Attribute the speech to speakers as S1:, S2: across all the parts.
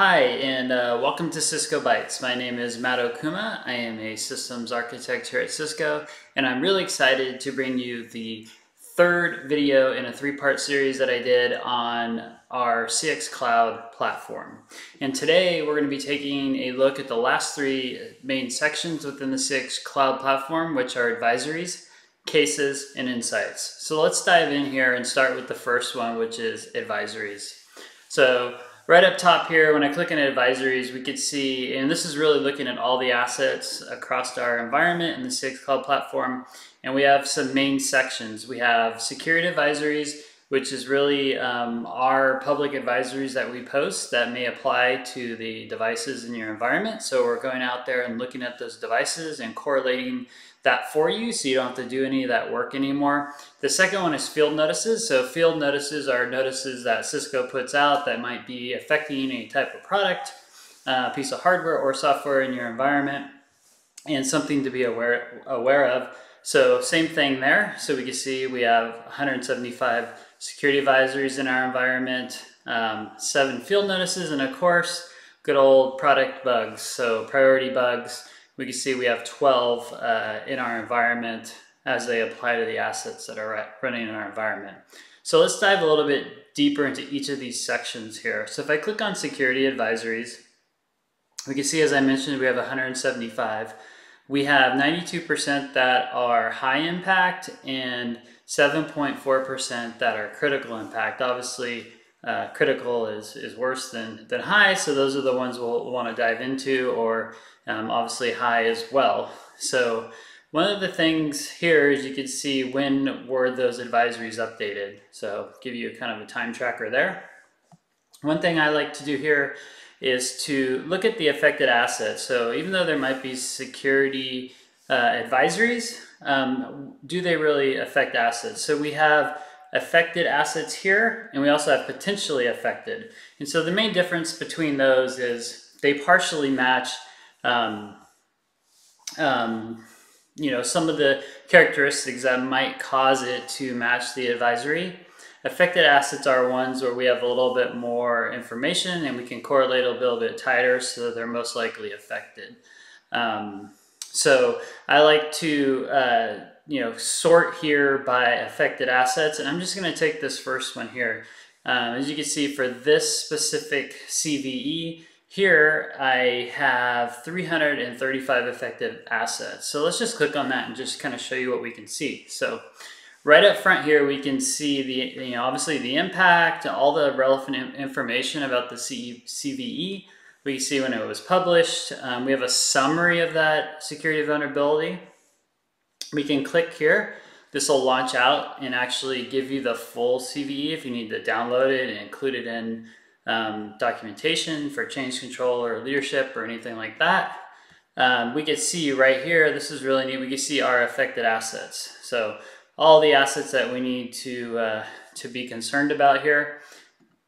S1: Hi, and welcome to Cisco Bytes. My name is Matt Okuma. I am a systems architect here at Cisco, and I'm really excited to bring you the third video in a three-part series that I did on our CX Cloud platform. And today we're going to be taking a look at the last three main sections within the CX Cloud platform, which are advisories, cases, and insights. So let's dive in here and start with the first one, which is advisories. So right up top here, when I click on advisories, we could see, and this is really looking at all the assets across our environment in the CX Cloud platform. And we have some main sections. We have security advisories, which is really our public advisories that we post that may apply to the devices in your environment. So we're going out there and looking at those devices and correlating that for you so you don't have to do any of that work anymore. The second one is field notices. So field notices are notices that Cisco puts out that might be affecting a type of product, piece of hardware or software in your environment, and something to be aware of. So same thing there. So we can see we have 175 security advisories in our environment, 7 field notices, and of course, good old product bugs. So priority bugs. We can see we have 12 in our environment as they apply to the assets that are running in our environment. So let's dive a little bit deeper into each of these sections here. So if I click on security advisories, we can see, as I mentioned, we have 175. We have 92% that are high impact and 7.4% that are critical impact. Obviously, critical is worse than high, so those are the ones we'll want to dive into, or obviously high as well. So one of the things here is you can see when were those advisories updated. So give you kind of a time tracker there. One thing I like to do here is to look at the affected assets. So even though there might be security advisories, do they really affect assets? So we have affected assets here, and we also have potentially affected. And so the main difference between those is they partially match some of the characteristics that might cause it to match the advisory. Affected assets are ones where we have a little bit more information and we can correlate a little bit tighter, so they're most likely affected. So I like to sort here by affected assets, and I'm just going to take this first one here. As you can see, for this specific CVE here, I have 335 affected assets. So let's just click on that and just kind of show you what we can see. So right up front here, we can see obviously the impact, all the relevant information about the CVE. We can see when it was published. We have a summary of that security vulnerability. We can click here. This will launch out and actually give you the full CVE if you need to download it and include it in documentation for change control or leadership or anything like that. We can see right here, this is really neat, we can see our affected assets. So all the assets that we need to be concerned about here.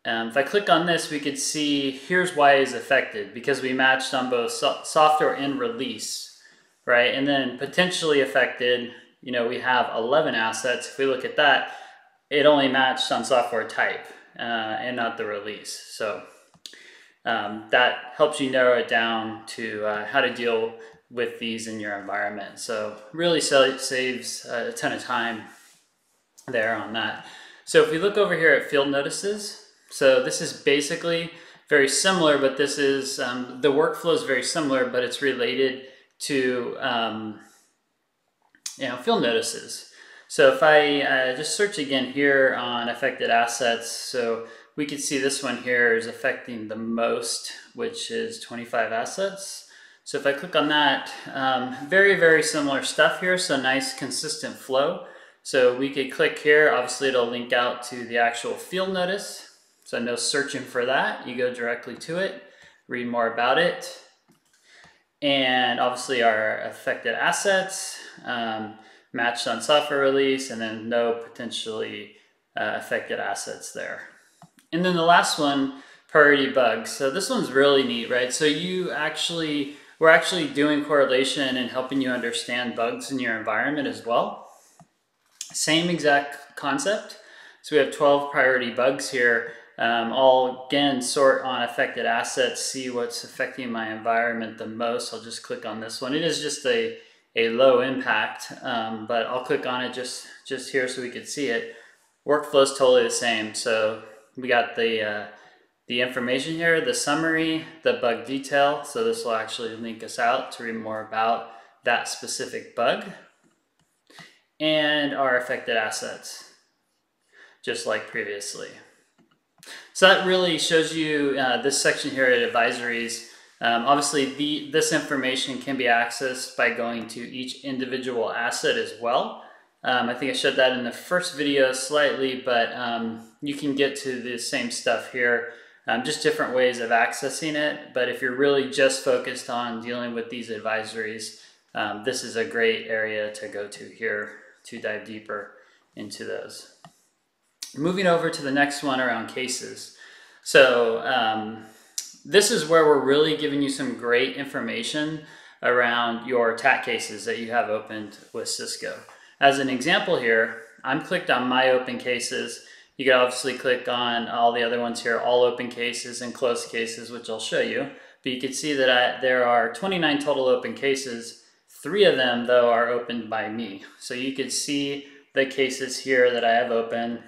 S1: If I click on this, we could see here's why it's affected, because we matched on both software and release, right? And then potentially affected, we have 11 assets. If we look at that, it only matched on software type and not the release. So that helps you narrow it down to how to deal with these in your environment. So really saves a ton of time there on that. So if we look over here at field notices, so this is basically very similar, but this is, the workflow is very similar, but it's related to field notices. So if I just search again here on affected assets, so we can see this one here is affecting the most, which is 25 assets. So if I click on that, very, very similar stuff here. So nice consistent flow. So we could click here, obviously it'll link out to the actual field notice. So no searching for that, you go directly to it, read more about it. And obviously our affected assets, matched on software release, and then no potentially affected assets there. And then the last one, priority bugs. So this one's really neat, right? So we're actually doing correlation and helping you understand bugs in your environment as well. Same exact concept. So we have 12 priority bugs here. I'll again sort on affected assets, see what's affecting my environment the most. I'll just click on this one. It is just a low impact, but I'll click on it just here so we could see it. Workflow is totally the same. So we got the information here, the summary, the bug detail. So this will actually link us out to read more about that specific bug, and our affected assets, just like previously. So that really shows you this section here at Advisories. Obviously, this information can be accessed by going to each individual asset as well. I think I showed that in the first video slightly, but you can get to the same stuff here, just different ways of accessing it. But if you're really just focused on dealing with these advisories, this is a great area to go to here to dive deeper into those. Moving over to the next one around cases. So this is where we're really giving you some great information around your TAC cases that you have opened with Cisco. As an example here, I'm clicked on My Open Cases. You can obviously click on all the other ones here, All Open Cases and Closed Cases, which I'll show you. But you can see that there are 29 total open cases. 3 of them, though, are opened by me. So you can see the cases here that I have open,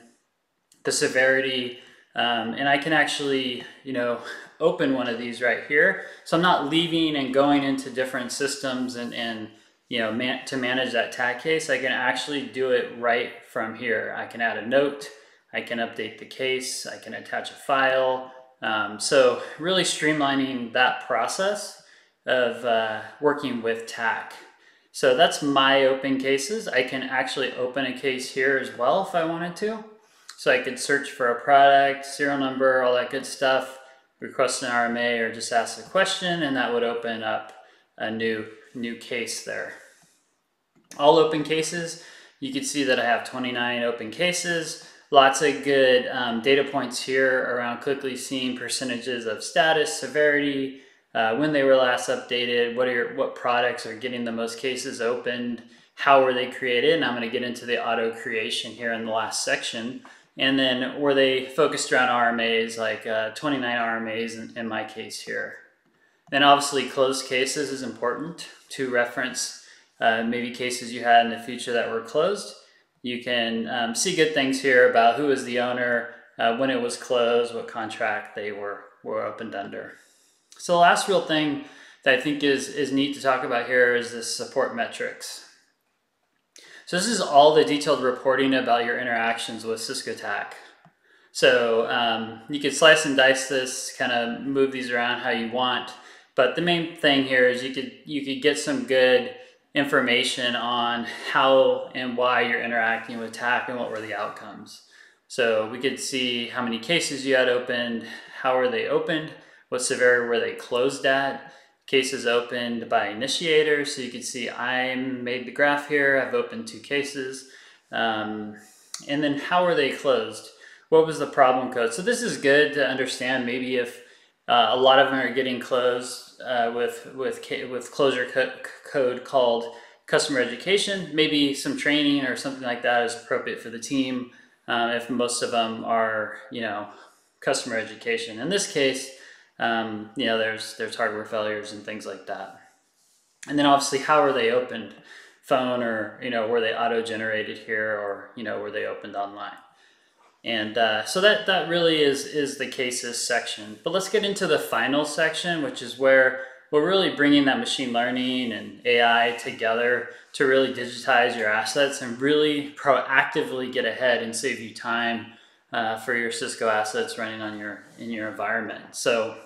S1: the severity, and I can actually, open one of these right here. So I'm not leaving and going into different systems and to manage that TAC case. I can actually do it right from here. I can add a note, I can update the case, I can attach a file. So really streamlining that process of working with TAC. So that's My Open Cases. I can actually open a case here as well if I wanted to. So I could search for a product, serial number, all that good stuff, request an RMA, or just ask a question, and that would open up a new case there. All open cases, you can see that I have 29 open cases. Lots of good data points here around quickly seeing percentages of status, severity, when they were last updated, what products are getting the most cases opened, how were they created, and I'm going to get into the auto creation here in the last section. And then were they focused around RMAs, like 29 RMAs in my case here. Then obviously closed cases is important to reference maybe cases you had in the future that were closed. You can see good things here about who was the owner, when it was closed, what contract they were opened under. So the last real thing that I think is neat to talk about here is the support metrics. So this is all the detailed reporting about your interactions with Cisco TAC. So you could slice and dice this, kind of move these around how you want. But the main thing here is you could get some good information on how and why you're interacting with TAC and what were the outcomes. So we could see how many cases you had opened, how were they opened, what severity were they closed at, cases opened by initiator. So you can see I made the graph here, I've opened 2 cases. And then how were they closed? What was the problem code? So this is good to understand maybe if a lot of them are getting closed with closure code called customer education. Maybe some training or something like that is appropriate for the team if most of them are, customer education. In this case, there's hardware failures and things like that. And then obviously, how are they opened? Phone, or were they auto-generated here, or were they opened online? And so that really is the cases section. But let's get into the final section, which is where we're really bringing that machine learning and AI together to really digitize your assets and really proactively get ahead and save you time for your Cisco assets running on in your environment. So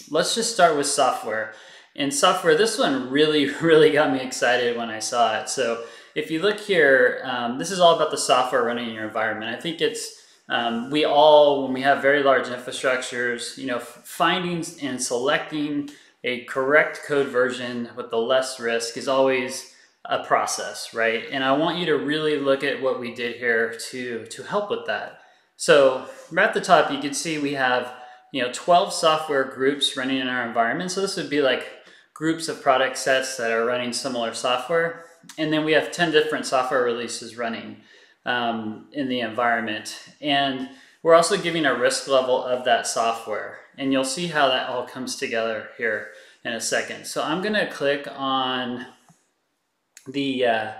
S1: let's just start with software. In software, this one really got me excited when I saw it. So if you look here, this is all about the software running in your environment. I think it's when we have very large infrastructures, finding and selecting a correct code version with the less risk is always a process, right? And I want you to really look at what we did here to help with that. So right at the top, you can see we have 12 software groups running in our environment. So this would be like groups of product sets that are running similar software. And then we have 10 different software releases running in the environment. And we're also giving a risk level of that software. And you'll see how that all comes together here in a second. So I'm going to click on the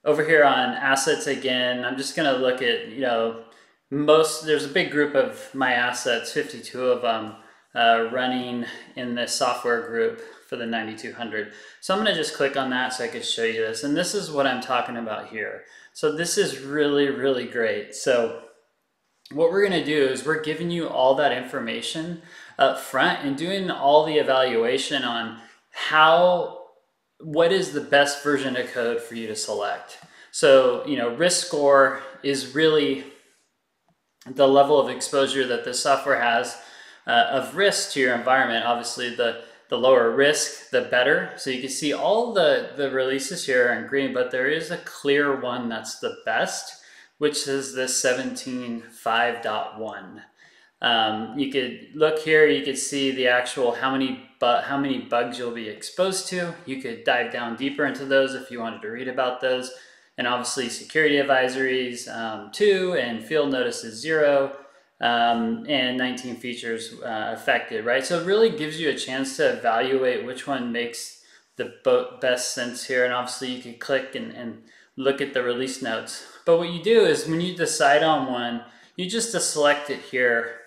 S1: over here on assets again. I'm just going to look at, there's a big group of my assets, 52 of them running in this software group for the 9200. So I'm going to just click on that so I can show you this. And this is what I'm talking about here. So this is really, really great. So what we're going to do is we're giving you all that information up front and doing all the evaluation on what is the best version of code for you to select. So, risk score is really the level of exposure that the software has of risk to your environment. Obviously, the lower risk, the better. So you can see all the releases here are in green, but there is a clear one that's the best, which is this 17.5.1. You could look here, you could see the actual how many bugs you'll be exposed to. You could dive down deeper into those if you wanted to read about those. And obviously security advisories 2 and field notices 0 and 19 features affected, right? So it really gives you a chance to evaluate which one makes the best sense here. And obviously you can click and look at the release notes. But what you do is when you decide on one, you just select it here.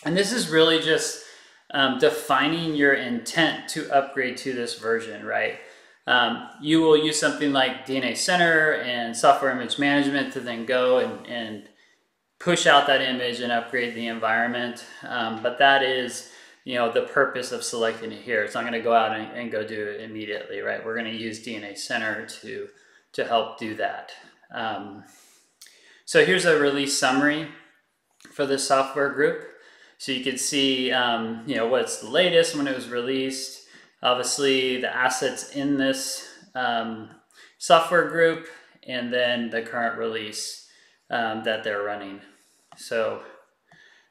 S1: And this is really just defining your intent to upgrade to this version, right? You will use something like DNA Center and software image management to then go and push out that image and upgrade the environment. But that is, the purpose of selecting it here. It's not going to go out and go do it immediately, right? We're going to use DNA Center to help do that. So here's a release summary for this software group. So you can see, what's the latest, when it was released, obviously the assets in this software group, and then the current release that they're running. So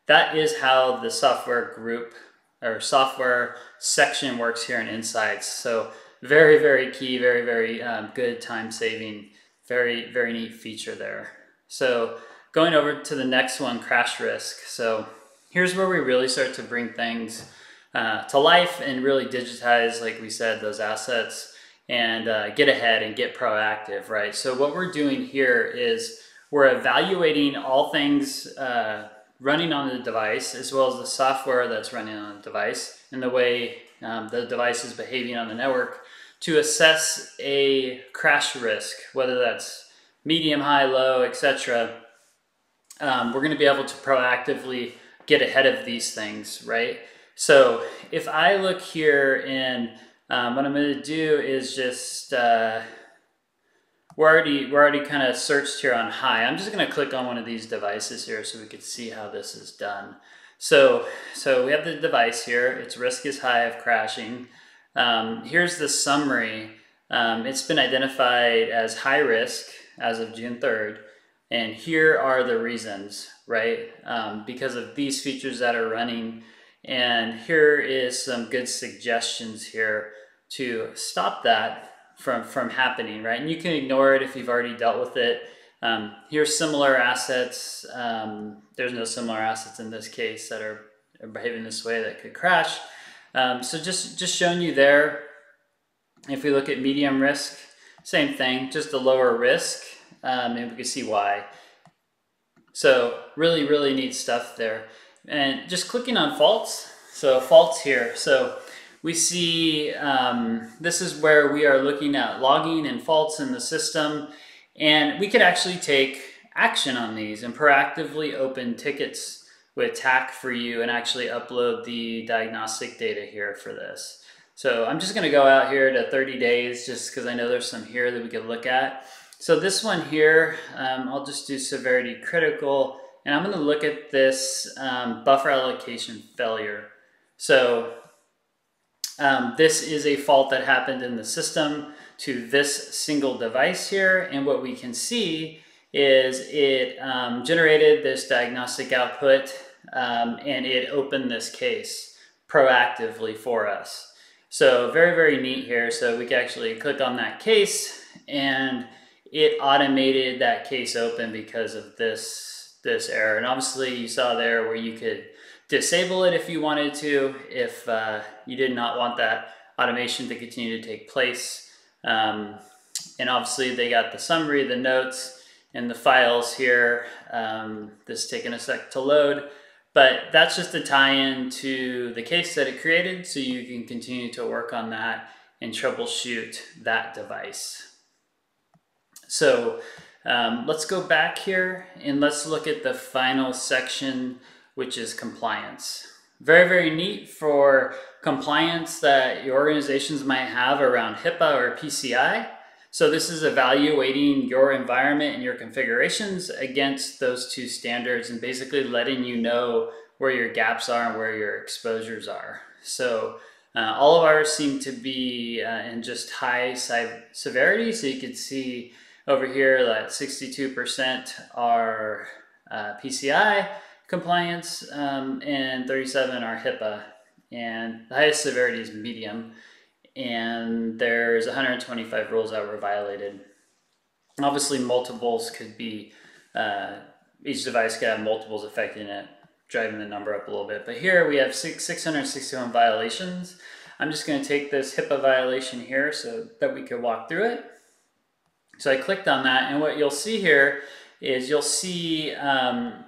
S1: that is how the software group or software section works here in Insights. So very, very key, very, very good time saving, very, very neat feature there. So going over to the next one, crash risk. So here's where we really start to bring things to life and really digitize, like we said, those assets and get ahead and get proactive, right? So what we're doing here is we're evaluating all things running on the device as well as the software that's running on the device and the way the device is behaving on the network to assess a crash risk, whether that's medium, high, low, etc. We're going to be able to proactively get ahead of these things, right? So if I look here and what I'm going to do is just, we're already kind of searched here on high. I'm just going to click on one of these devices here so we can see how this is done. So we have the device here. Its risk is high of crashing. Here's the summary. It's been identified as high risk as of June 3rd. And here are the reasons, right? Because of these features that are running. And here is some good suggestions here to stop that from happening, right? And you can ignore it if you've already dealt with it. Here's similar assets. There's no similar assets in this case that are behaving this way that could crash. So just showing you there, if we look at medium risk, same thing, just a lower risk, and we can see why. So really, really neat stuff there. And just clicking on faults, so faults here. So we see this is where we are looking at logging and faults in the system, and we could actually take action on these and proactively open tickets with TAC for you and actually upload the diagnostic data here for this. So I'm just going to go out here to 30 days just because I know there's some here that we could look at. So this one here, I'll just do severity critical, and I'm going to look at this buffer allocation failure. So this is a fault that happened in the system to this single device here, and what we can see is it generated this diagnostic output and it opened this case proactively for us. So very, very neat here. So we can actually click on that case and it automated that case open because of this error. And obviously you saw there where you could disable it if you wanted to, if you did not want that automation to continue to take place. And obviously they got the summary, the notes, and the files here. This is taking a sec to load, but that's just a tie-in to the case that it created, so you can continue to work on that and troubleshoot that device. So let's go back here and let's look at the final section, which is compliance. Very, very neat for compliance that your organizations might have around HIPAA or PCI. So this is evaluating your environment and your configurations against those two standards and basically letting you know where your gaps are and where your exposures are. So all of ours seem to be in just high severity. So you can see over here that 62% are PCI compliance and 37 are HIPAA. And the highest severity is medium. And there's 125 rules that were violated. Obviously multiples could be, each device could have multiples affecting it, driving the number up a little bit. But here we have 661 violations. I'm just going to take this HIPAA violation here so that we could walk through it. So I clicked on that, and what you'll see here is you'll see a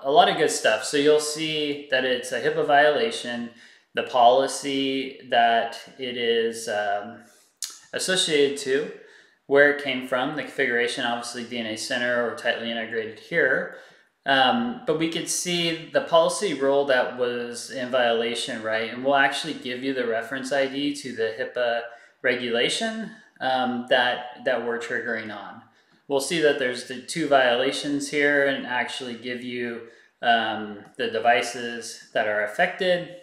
S1: lot of good stuff. So you'll see that it's a HIPAA violation, the policy that it is associated to, where it came from, the configuration, obviously DNA Center or tightly integrated here. But we could see the policy rule that was in violation, right? And we'll actually give you the reference ID to the HIPAA regulation that we're triggering on. We'll see that there's the two violations here and actually give you the devices that are affected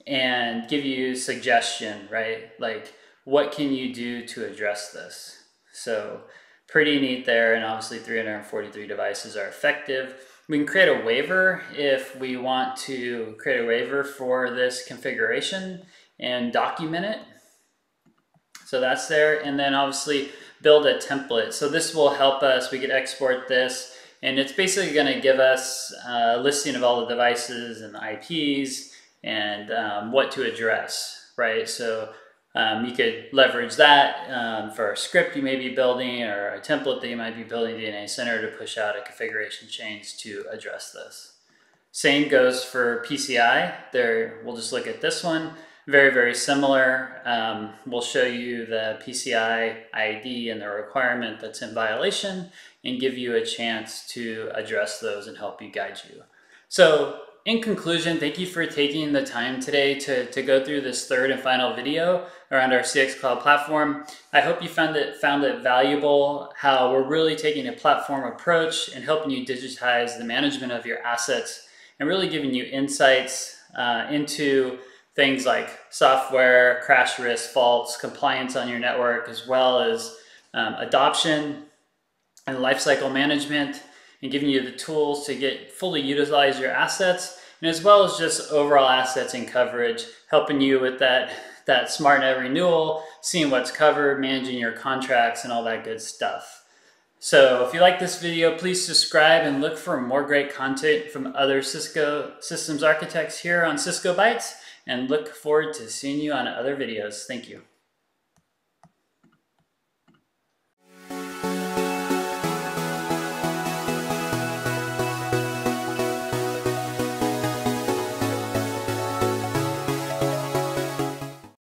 S1: and give you suggestion, right? Like, what can you do to address this? So pretty neat there, and obviously 343 devices are effective. We can create a waiver if we want to create a waiver for this configuration and document it. So that's there, and then obviously build a template. So this will help us, we could export this, and it's basically gonna give us a listing of all the devices and the IPs and what to address, right? So you could leverage that for a script you may be building or a template that you might be building DNA Center to push out a configuration change to address this. Same goes for PCI. There, we'll just look at this one. Very, very similar. We'll show you the PCI ID and the requirement that's in violation and give you a chance to address those and help you guide you. So in conclusion, thank you for taking the time today to go through this third and final video around our CX Cloud platform. I hope you found it valuable, how we're really taking a platform approach and helping you digitize the management of your assets and really giving you insights into things like software, crash risk, faults, compliance on your network, as well as adoption and lifecycle management, and giving you the tools to fully utilize your assets, and as well as just overall assets and coverage, helping you with that SmartNet renewal, seeing what's covered, managing your contracts, and all that good stuff. So if you like this video, please subscribe and look for more great content from other Cisco systems architects here on Cisco Bytes, and look forward to seeing you on other videos. Thank you.